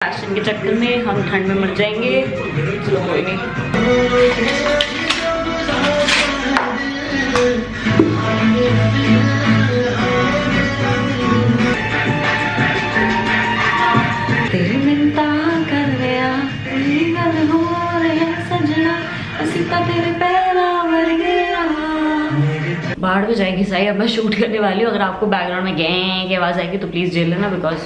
Fashion के चक्कर में हम ठंड में मर जाएंगे। चलो कोई नहीं। तेरी मिंता कर गया गल हो रहा सजना असी तो तेरे पैरा मर गया। बाढ़ में जाएगी सही। अब मैं शूट करने वाली हूँ। अगर आपको बैकग्राउंड में गैं की आवाज आएगी तो प्लीज झेल लेना because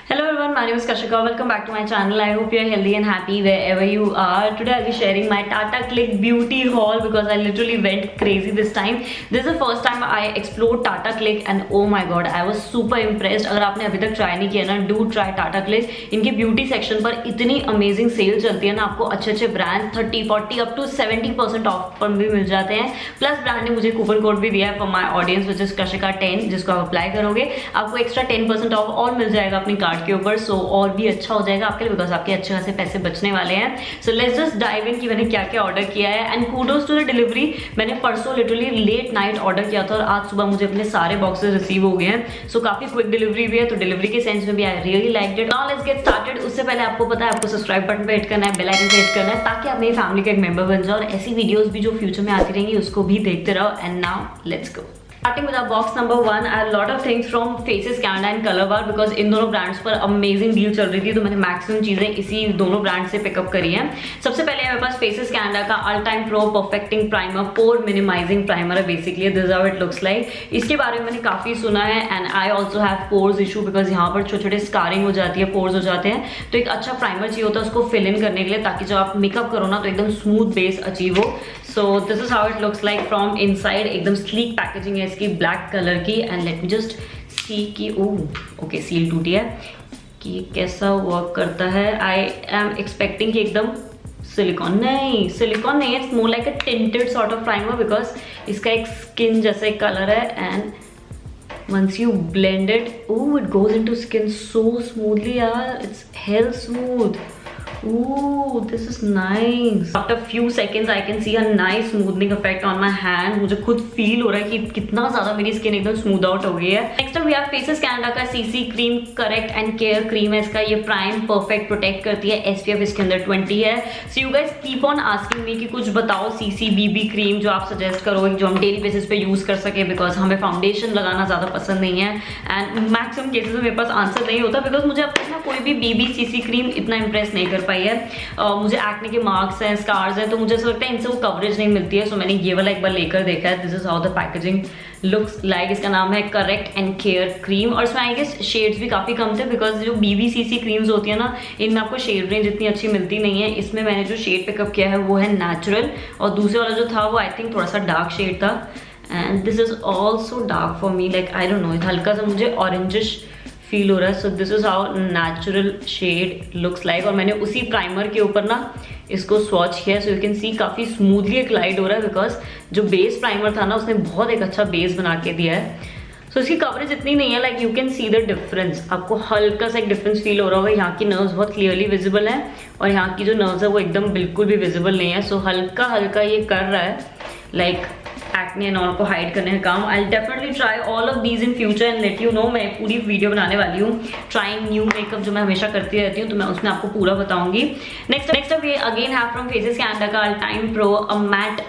hello everyone, my name is Kashika. Welcome back to my channel. I hope you are healthy and happy wherever you are. Today I'll be sharing my Tata Click beauty haul because I literally went crazy this time. This is the first time I explored Tata Click and oh my god, I was super impressed. अगर आपने अभी तक try नहीं किया ना, do try Tata Click. इनके beauty section पर इतनी अमेजिंग सेल चलती है ना, आपको अच्छे अच्छे ब्रांड 30, 40 अप टू 70% ऑफ पर भी मिल जाते हैं। प्लस ब्रांड ने मुझे कूपन कोड भी दिया है for my audience which is Kashika 10, जिसको आप अप्लाई करोगे आपको एक्स्ट्रा 10% ऑफ और मिल जाएगा अपनी कार्ड के ऊपर। सो और भी अच्छा हो जाएगा आपके लिए बिकॉज आपके अच्छे खासे पैसे बचने वाले हैं। So let's just dive in कि मैंने क्या क्या ऑर्डर किया है and kudos to the delivery. मैंने परसों लिटरली लेट नाइट ऑर्डर किया था और आज सुबह मुझे अपने सारे बॉक्सेस रिसीव हो गए हैं। सो काफी क्विक डिलीवरी भी है, तो डिलीवरी के सेंस में भी I really liked it. Now let's get started. उससे पहले आपको पता है आपको सब्सक्राइब बटन पे हिट करना है, बेल आइकन पे हिट करना है ताकि आप मेरी फैमिली का एक मेंबर बन जाओ और ऐसी वीडियोस भी जो फ्यूचर में आती रहेंगी उसको भी देखते रहो। And now let's go. Starting with our box number 1, I had a lot of things from Faces Canada and Color Bar because इन दोनों ब्रांड्स पर अमेजिंग डील चल रही थी, तो मैंने मैक्सिमम चीजें इसी दोनों ब्रांड से पिकअप करी हैं। सबसे पहले मेरे पास Faces Canada का all time pro perfecting primer, pore minimising primer है basically. This how it looks like. इसके बारे में मैंने काफी सुना है and I also have pores issue because यहाँ पर छोटे छोटे स्कारिंग हो जाती है, पोर्स हो जाते हैं, तो एक अच्छा प्राइमर चाहिए होता है उसको फिल इन करने के लिए ताकि जब आप मेकअप करो ना तो एकदम स्मूथ बेस अचीव हो। सो this is how it looks like from inside. एकदम स्लीक पैकेजिंग है इसकी ब्लैक कलर की and let me just see कि ओके सील टूटी है कि कैसा वर्क करता है। आई एम एक्सपेक्टिंग कि एकदम सिलिकॉन नहीं है, it's more like a tinted sort of primer because इसका एक स्किन जैसा एक कलर है and once you blend it, it goes into skin so smoothly yaar, it's hell smooth. This is nice. After few seconds I can see a nice smoothing effect on my hand. मुझे खुद feel हो रहा है कि कितना ज्यादा मेरी skin एकदम स्मूथ आउट हो गई है। Next we have Faces Canada का CC cream correct and care cream है इसका। ये प्राइम परफेक्ट प्रोटेक्ट करती है, SPF इसके अंदर 20 है। So you guys keep on asking me कि कुछ बताओ सीसी BB क्रीम जो आप सजेस्ट करो जो हम डेली बेसिस पे यूज कर सके बिकॉज हमें फाउंडेशन लगाना ज्यादा पसंद नहीं है एंड मैक्सिमम केसेस में मेरे पास आंसर नहीं होता बिकॉज मुझे अब तक ना कोई भी BB CC क्रीम इतना इंप्रेस नहीं कर पाई है। मुझे एक्ने के मार्क्स हैं, स्कार्स हैं, तो मुझे ऐसा लगता है इनसे वो कवरेज नहीं मिलती है। सो मैंने ये वाला एक बार लेकर देखा है। This is how the packaging looks like. इसका नाम है करेक्ट एंड केयर क्रीम और इसमें आई गेस शेड्स भी काफी कम थे बिकॉज जो BB CC क्रीम्स होती है ना इनमें आपको शेड रेंज इतनी अच्छी मिलती नहीं है। इसमें मैंने जो शेड पिकअप किया है वो है नेचुरल और दूसरे वाला जो था वो आई थिंक थोड़ा सा डार्क शेड था and this is also dark for me, like I don't know, हल्का सा मुझे ऑरेंजिश फील हो रहा है। So this is how natural shade looks like और मैंने उसी प्राइमर के ऊपर ना इसको स्वॉच किया। सो यू कैन सी काफ़ी स्मूथली एक लाइट हो रहा है बिकॉज जो बेस प्राइमर था ना उसने बहुत एक अच्छा बेस बना के दिया है। सो इसकी कवरेज इतनी नहीं है, like you can see the difference. आपको हल्का सा एक डिफरेंस फील हो रहा होगा। यहाँ की नर्व्स बहुत क्लियरली विजिबल है और यहाँ की जो नर्व्स है वो एकदम बिल्कुल भी विजिबल नहीं है। सो हल्का हल्का ये कर रहा है लाइक एक्ने एंड ऑल को हाइड करने का काम। आई definitely try all of these in future and let you no. मैं पूरी वीडियो बनाने वाली हूँ ट्राइंग न्यू मेकअप जो मैं हमेशा करती रहती हूँ, तो मैं उसमें आपको पूरा बताऊंगी। नेक्स्ट अप ये again have from Faces Canada का all time pro a matte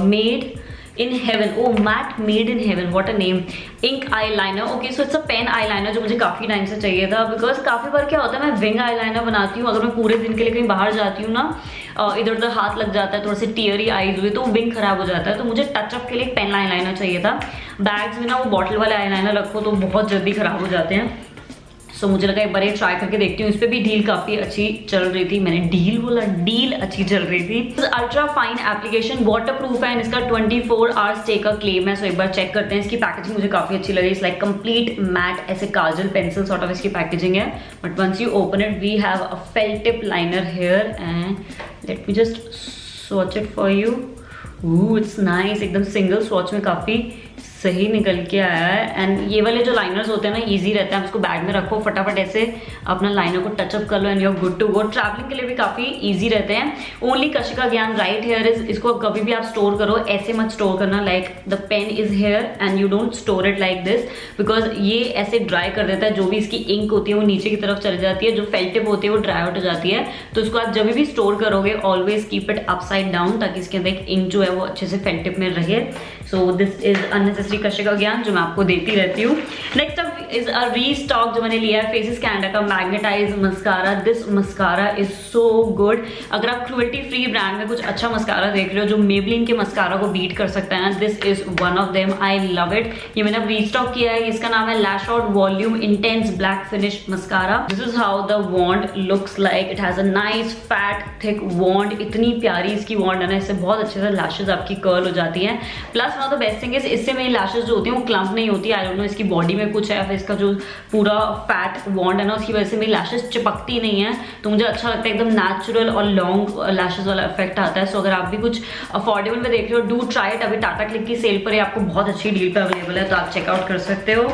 made in heaven, matte made in heaven, what a name, ink eye liner. Okay so it's a pen eye liner जो मुझे काफी time से चाहिए था because काफी बार क्या होता है मैं विंग आई लाइनर बनाती हूँ, अगर मैं पूरे दिन के लिए कहीं बाहर जाती हूँ ना इधर उधर हाथ लग जाता है, थोड़े से टीयरी आईज हुई तो विंग खराब हो जाता है, तो मुझे टचअप के लिए एक पेन आई लाइनर चाहिए था। बैग्स में ना वो बॉटल वाले आई लाइनर रखो तो बहुत जल्दी खराब हो जाते हैं। सो मुझे लगा एक बार ये ट्राई करके देखती हूँ। इस पर भी डील काफी अच्छी चल रही थी, मैंने डील अच्छी चल रही थी। Ultra fine application water proof है, इसका 24 आवर्स स्टे का क्लेम है। सो एक बार चेक करते हैं। इसकी पैकेजिंग मुझे काफी अच्छी लगी। इट्स लाइक कंप्लीट मैट, ऐसे काजल पेंसिल सॉर्ट ऑफ इसकी पैकेजिंग है but once you open it we have a felt tip liner here and let me just swatch it for you. It's nice, एकदम single swatch में काफी सही निकल के आया है। एंड ये वाले जो लाइनर्स होते हैं ना, इजी रहता है, उसको बैग में रखो, फटाफट ऐसे अपना लाइनर को टचअप कर लो and you are good to go. Travelling के लिए भी काफी इजी रहते हैं। ओनली कशिका ज्ञान राइट हेयर इज, इसको कभी भी आप स्टोर करो, ऐसे मत स्टोर करना like the pen is here and you don't store it like this, because ये ऐसे ड्राई कर देता है। जो भी इसकी इंक होती है वो नीचे की तरफ चली जाती है, जो फेल्ट टिप होती है वो ड्राई आउट हो जाती है। तो इसको आप जब भी स्टोर करोगे always keep it upside down, ताकि इसके अंदर एक इंक जो है वो अच्छे से फेल्ट टिप में रहे। So this is unnecessary Kashika ज्ञान जो मैं आपको देती रहती हूँ। Next up is a restock जो मैंने लिया है, फेसेस कैनेडा का magnetize mascara. This mascara is so good. अगर आप क्रुएल्टी फ्री ब्रांड में कुछ अच्छा मस्कारा देख रहे हो जो मेबलिन के मस्कारा को बीट कर सकता है ना, this is one of them. I love it. ये मैंने अब रीस्टॉक किया है। इसका नाम है lash out volume intense black finish mascara. This is how the wand looks like. It has a nice fat thick wand. इतनी प्यारी इसकी वॉन्ड है ना, इससे बहुत अच्छे से लैशेज आपकी कर्ल हो जाती है। Plus one of the best thing is इससे मेरी लैशेज जो होती है वो क्लम्प नहीं होती। आई डोंट नो इसकी बॉडी में कुछ है, फिर इसका जो पूरा फैट वॉन्ड है ना उसकी वजह से मेरी लैशेज चिपकती नहीं है। तो मुझे अच्छा लगता है, एकदम नेचुरल और लॉन्ग लैशेज वाला इफेक्ट आता है। सो अगर आप भी कुछ अफोर्डेबल में देख रहे हो, डू ट्राई इट। अभी टाटा क्लिक की सेल पर आपको बहुत अच्छी डील पे अवेलेबल है, तो आप चेकआउट कर सकते हो।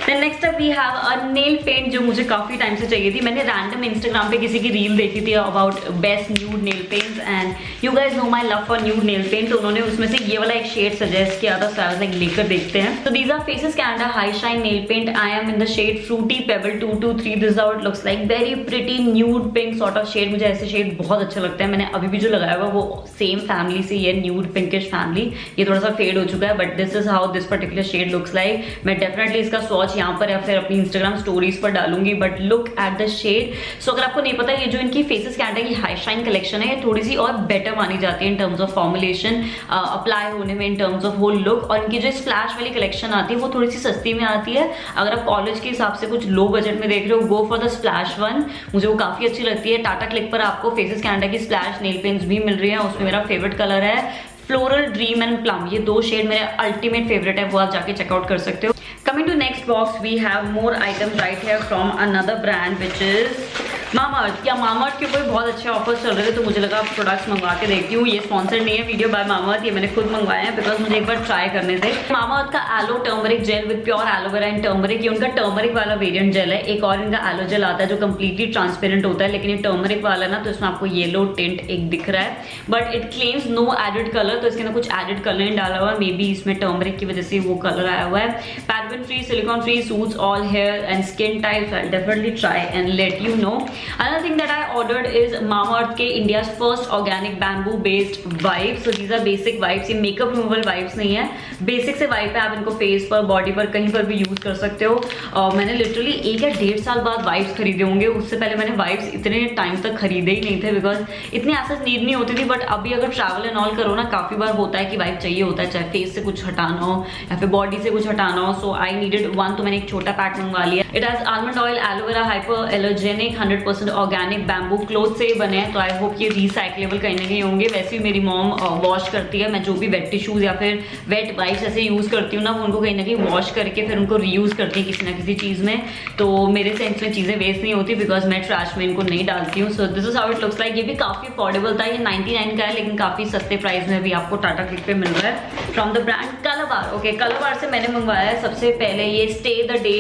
Then next up we have a nail paint जो मुझे काफी टाइम से चाहिए थी। मैंने रैंडम इंस्टाग्राम पे किसी की रील देखी थी about best nude nail paints and you guys know my love for nude nail paint. तो उन्होंने उसमें से ये वाला एक शेड सजेस्ट किया था, सो आई वाज लाइक लेकर देखते हैं। तो these are Faces Canada high shine nail paint. I am in the shade fruity pebble 223। This is how it looks like. Very pretty nude pink sort of shade. मुझे ऐसे shade बहुत अच्छे लगते हैं। मैंने अभी भी जो लगाया हुआ वो सेम फैमिली से ये न्यूड पिंकिश फैमिली। ये थोड़ा सा फेड हो चुका है, but this is how this particular shade looks like. मैं डेफिनेटली इसका स्वॉच यहाँ पर या फिर अपनी इंस्टाग्राम स्टोरीज पर डालूंगी, but look at the shade. So अगर आपको नहीं पता, ये जो इनकी फेसेस कैनेडा की हाई शाइन कलेक्शन है, ये थोड़ी सी और बेटर मानी जाती है in terms of formulation, apply होने में, in terms of whole look. और इनकी जो स्प्लैश वाली कलेक्शन आती है वो थोड़ी सी सस्ती में आती है। अगर आप कॉलेज के हिसाब से कुछ लो बजट में देख रहे हो, go for the splash one. मुझे वो काफी अच्छी लगती है। टाटा क्लिक पर आपको फेसेस कैनेडा की स्प्लैश नेल पेंट्स भी मिल रही है। उसमें मेरा फेवरेट कलर है फ्लोरल ड्रीम एंड प्लम। ये दो शेड मेरे अल्टीमेट फेवरेट है, वो आप जाके चेकआउट कर सकते हो। Coming to next box, we have more items right here from another brand which is Mamaearth. क्या मामाअर्थ के ऊपर बहुत अच्छे ऑफर्स चल रहे थे, तो मुझे लगा प्रोडक्ट्स मंगवा के देखती हूँ। ये स्पॉन्सर्ड नहीं है वीडियो बाय मामाअर्थ, ये मैंने खुद मंगवाया है बिकॉज मुझे एक बार ट्राई करने थे। मामाअर्थ का aloe turmeric gel with pure aloe vera and turmeric. ये उनका टर्मरिक वाला वेरिएंट जेल है। एक और इनका एलो जेल आता है जो कम्प्लीटली ट्रांसपेरेंट होता है, लेकिन ये टर्मरिक वाला ना, तो इसमें आपको येलो टिंट एक दिख रहा है, but it claims no added colour. तो इसके अंदर कुछ एडेड कलर नहीं डाला हुआ है, मे बी इसमें टर्मरिक की वजह से वो कलर आया हुआ है। Paraben free, silicone free, suits all hair and skin types. I definitely try and let you know. Another thing that I ordered is Mamaearth के India's first organic bamboo based wipes. So these are basic wipes. ये makeup removal wipes नहीं है, basic से wipe है। आप इनको face पर, body पर, कहीं पर भी यूज कर सकते हो। मैंने लिटरली 1 या 1.5 साल बाद वाइप्स खरीदे होंगे। उससे पहले मैंने वाइप्स इतने टाइम तक खरीदे ही नहीं थे बिकॉज इतनी ऐसा नीड नहीं होती थी। बट अभी अगर ट्रैवल एंड ऑल करो ना, काफी बार होता है कि वाइप चाहिए होता है, चाहे फेस से कुछ हटाना हो या फिर बॉडी से कुछ हटाना हो। सो आई नीडेड वन, तो मैंने एक छोटा पैक मंगवा लिया। It has almond oil, aloe vera, hyper allergenic, 100% organic bamboo cloth से ही बने हैं। तो आई होप ये रिसाइक्लेबल कहीं ना कहीं होंगे। वैसे ही मेरी मॉम वॉश करती है। मैं जो भी वेट टिश्यूज या फिर वेट वाइप्स ऐसे यूज करती हूँ ना, वो उनको कहीं ना कहीं वॉश करके फिर उनको रीयूज करती है किसी ना किसी चीज में। तो मेरे सेंस में चीजें वेस्ट नहीं होती बिकॉज मैं ट्रैश में इनको नहीं डालती हूँ। सो this is how it looks like. ये भी काफी अफोर्डेबल था। ये 99 का है, लेकिन काफी सस्ते प्राइस में भी आपको टाटा क्लिक पे मिल रहा है फ्रॉम द ब्रांड कलाबार। ओके, कलाबार से मैंने मंगवाया है सबसे पहले ये stay the day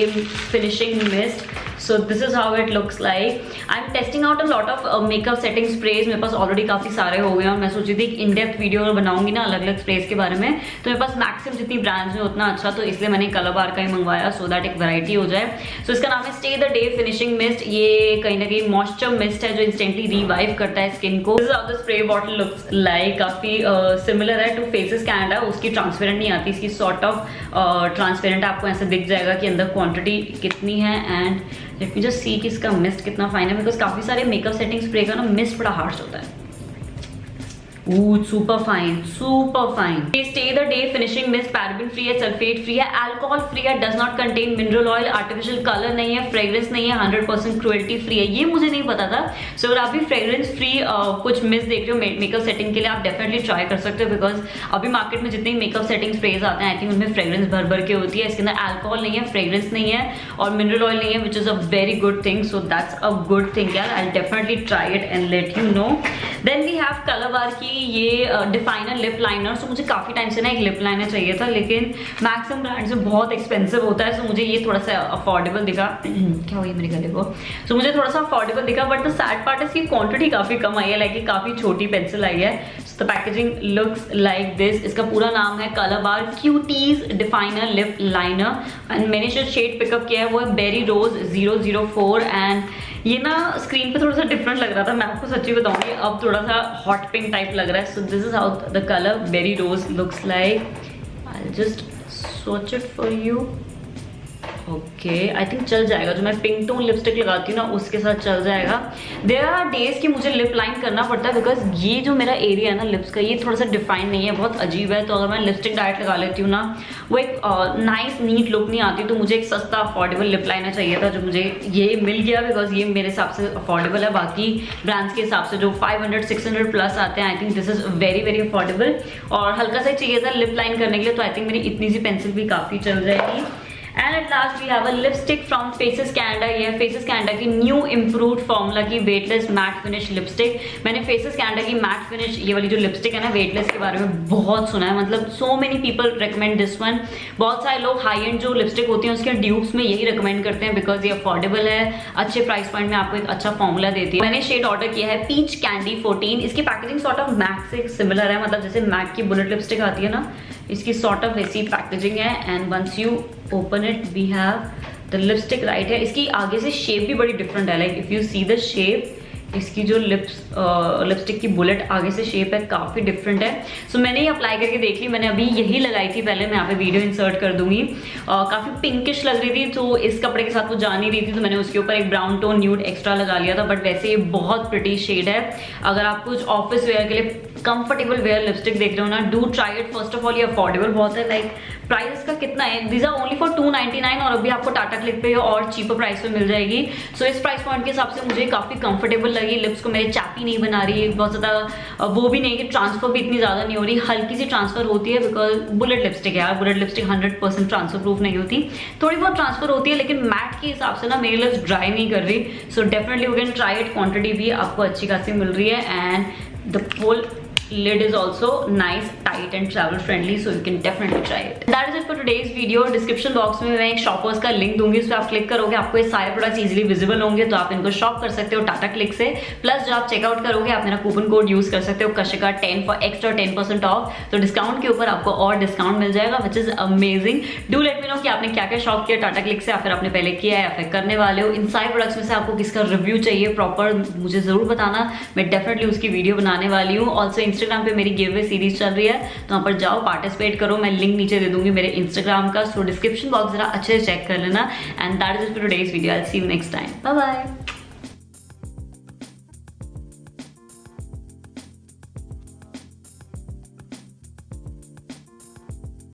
finishing mist. So this is how it looks like. I'm testing out a lot of makeup setting sprays. मेरे पास ऑलरेडी काफी सारे हो गए हैं और मैं सोची थी एक इन डेप्थ वीडियो बनाऊंगी ना अलग अलग स्प्रेस के बारे में। तो मेरे पास मैक्सिमम जितनी ब्रांड्स में उतना अच्छा, तो इसलिए मैंने कलाबार का ही मंगवाया सो दैट एक वैरायटी हो जाए। सो इसका नाम है stay the day finishing mist. ये कहीं ना कहीं मॉइस्चर मिस्ट है जो इंस्टेंटली रिवाइव करता है स्किन को। This is how the spray bottle looks like. काफी सिमिलर है टू फेसेस कैनेडा। उसकी ट्रांसपेरेंट नहीं आती, इसकी सॉर्ट ऑफ ट्रांसपेरेंट आपको ऐसे दिख जाएगा कि अंदर क्वांटिटी कितनी है। And let me just see कि इसका मिस्ट कितना फाइन है, बिकॉज काफी सारे मेकअप सेटिंग स्प्रे का ना मिस्ट बड़ा हार्श होता है। Super fine, super fine. Stay the day finishing mist paraben free है, सल्फेट फ्री है, अल्कोहल फ्री है, does not contain mineral oil, artificial colour नहीं है, फ्रेग्रेंस नहीं है, 100% क्रुएल्टी फ्री है। ये मुझे नहीं पता था। सो अगर आप भी फ्रेग्रेंस फ्री कुछ मिस्ट देख रहे हो मेकअप सेटिंग के लिए, आप डेफिनेटली ट्राई कर सकते हो बिकॉज अभी मार्केट में जितने मेकअप सेटिंग स्प्रेज आते हैं आई थिंक उनमें फ्रेग्रेंस भर भर के होती है। इसके अंदर अल्कोहल नहीं है, फ्रेग्रेंस नहीं है और मिनरल ऑयल नहीं है, which is a very good thing. So that's a good thing यार। I definitely try it and let you know. Then we have colour bar की ये डिफाइनर लिप लाइनर। सो मुझे काफ़ी टाइम से ना एक लिप लाइनर चाहिए था, लेकिन मैक्सिमम ब्रांड से बहुत एक्सपेंसिव होता है। सो मुझे ये थोड़ा सा अफोर्डेबल दिखा। क्या हुई मेरे गले को? सो मुझे थोड़ा सा अफोर्डेबल दिखा, बट द सैड पार्ट इसकी क्वांटिटी काफ़ी कम आई है, लाइक काफ़ी छोटी पेंसिल आई है। So the packaging looks like this. इसका पूरा नाम है colour bar cuties definer lip liner and मैंने जो शेड पिकअप किया है वो है बेरी रोज 004 एंड ये ना स्क्रीन पे थोड़ा सा डिफरेंट लग रहा था, मैं आपको सच्ची बताऊंगी, अब थोड़ा सा हॉट पिंक टाइप लग रहा है। So this is how the colour berry rose looks like. I will just swatch it for you. Okay, I think चल जाएगा। जो मैं पिंक टोन लिपस्टिक लगाती हूँ ना उसके साथ चल जाएगा। देयर आर डेज कि मुझे लिप लाइन करना पड़ता है बिकॉज ये जो मेरा एरिया है ना लिप्स का, ये थोड़ा सा डिफाइन नहीं है, बहुत अजीब है। तो अगर मैं लिपस्टिक डायरेक्ट लगा लेती हूँ ना, वो एक नाइस नीट लुक नहीं आती। तो मुझे एक सस्ता अफोर्डेबल लिप लाइनर चाहिए था, जो मुझे ये मिल गया बिकॉज ये मेरे हिसाब से अफोर्डेबल है। बाकी ब्रांड्स के हिसाब से जो 500-600 प्लस आते हैं, I think this is very very affordable. और हल्का सा चाहिए था लिप लाइन करने के लिए, तो आई थिंक मेरी इतनी सी पेंसिल भी काफ़ी चल जाएगी। And at last we have a lipstick from Faces Canada. ये फेसेस कैनेडा की न्यू इम्प्रूव्ड फॉर्मूला की वेटलेस मैट फिनिश लिपस्टिक। मैंने फेसेस कैनेडा की मैट फिनिश ये वाली जो लिपस्टिक है ना वेटलेस के बारे में बहुत सुना है, मतलब so many people recommend this one. बहुत सारे लोग हाई एंड जो लिपस्टिक होती है उसके ड्यूब्स में यही रिकमेंड करते हैं बिकॉज ये अफोर्डेबल है, अच्छे प्राइस पॉइंट में आपको एक अच्छा फॉर्मूला देती है। मैंने शेड ऑर्डर किया है पीच कैंडी 14। इसकी पैकेजिंग सॉर्ट ऑफ मैक से सिमिलर है, मतलब जैसे मैक की बुलेट लिपस्टिक आती है ना, इसकी सॉर्ट ऑफ वैसी पैकेजिंग है। And once you open it we have the lipstick right है। इसकी आगे से शेप भी बड़ी डिफरेंट है, like if you see the shape, इसकी जो लिपस्टिक की बुलेट आगे से शेप है काफ़ी डिफरेंट है। सो मैंने ये अप्लाई करके देख ली, मैंने अभी यही लगाई थी पहले, मैं यहाँ पे वीडियो इंसर्ट कर दूंगी। काफ़ी पिंकिश लग रही थी तो इस कपड़े के साथ वो जा नहीं रही थी, तो मैंने उसके ऊपर एक ब्राउन टोन न्यूड एक्स्ट्रा लगा लिया था। बट वैसे ये बहुत प्रिटी शेड है। अगर आप कुछ ऑफिस वेयर के लिए कंफर्टेबल वेयर लिपस्टिक देख रहे हो ना, do try it. First of all ये अफोर्डेबल बहुत है, लाइक प्राइस का कितना है, दीज आर ओनली फॉर 299 और अभी आपको टाटा क्लिक पे और चीपर प्राइस पे मिल जाएगी। सो इस प्राइस पॉइंट के हिसाब से मुझे काफ़ी कंफर्टेबल लगी। लिप्स को मेरे चैपी नहीं बना रही, बहुत ज़्यादा वो भी नहीं कि ट्रांसफर भी इतनी ज़्यादा नहीं हो रही, हल्की सी ट्रांसफर होती है बिकॉज बुलेट लिपस्टिक है यार। बुलेट लिपस्टिक 100% ट्रांसफर प्रूफ नहीं होती, थोड़ी बहुत ट्रांसफर होती है, लेकिन मैट के हिसाब से ना मेरी लिप्स ड्राई नहीं कर रही। So definitely you can try it. Quantity भी आपको अच्छी खासी मिल रही है and the whole lid is also nice, tight and travel friendly, so you can definitely try it. That is it for today's video. Description box में मैं एक शॉपर्स का लिंक दूंगी, उस पर आप क्लिक करोगे आपको ये सारे प्रोडक्ट्स इजीली विजिबल होंगे, तो आप इनको शॉप कर सकते हो टाटा क्लिक से। प्लस जो आप चेकआउट करोगे आप मेरा कूपन कोड यूज कर सकते हो कशिका 10 फॉर एक्स्ट्रा 10% ऑफ। तो डिस्काउंट के ऊपर आपको और डिस्काउंट मिल जाएगा, which is amazing. Do let me know कि आपने क्या क्या शॉप किया टाटा क्लिक से, या फिर आपने पहले किया है या फिर करने वाले हो। इन सारे प्रोडक्ट्स में से आपको किसका रिव्यू चाहिए प्रॉपर मुझे जरूर बताना, मैं डेफिनेटली उसकी वीडियो बनाने वाली हूँ। ऑल्सो इंस्टाग्राम पे मेरी गिव सीरीज चल रही है, तो वहां पर जाओ पार्टिसिपेट करो, मैं लिंक नीचे दे दूंगी मेरे इंस्टाग्राम का। सो डिस्क्रिप्शन बॉक्स जरा अच्छे से चेक कर लेना। And that is it for today's video. I will see you next time. Bye bye.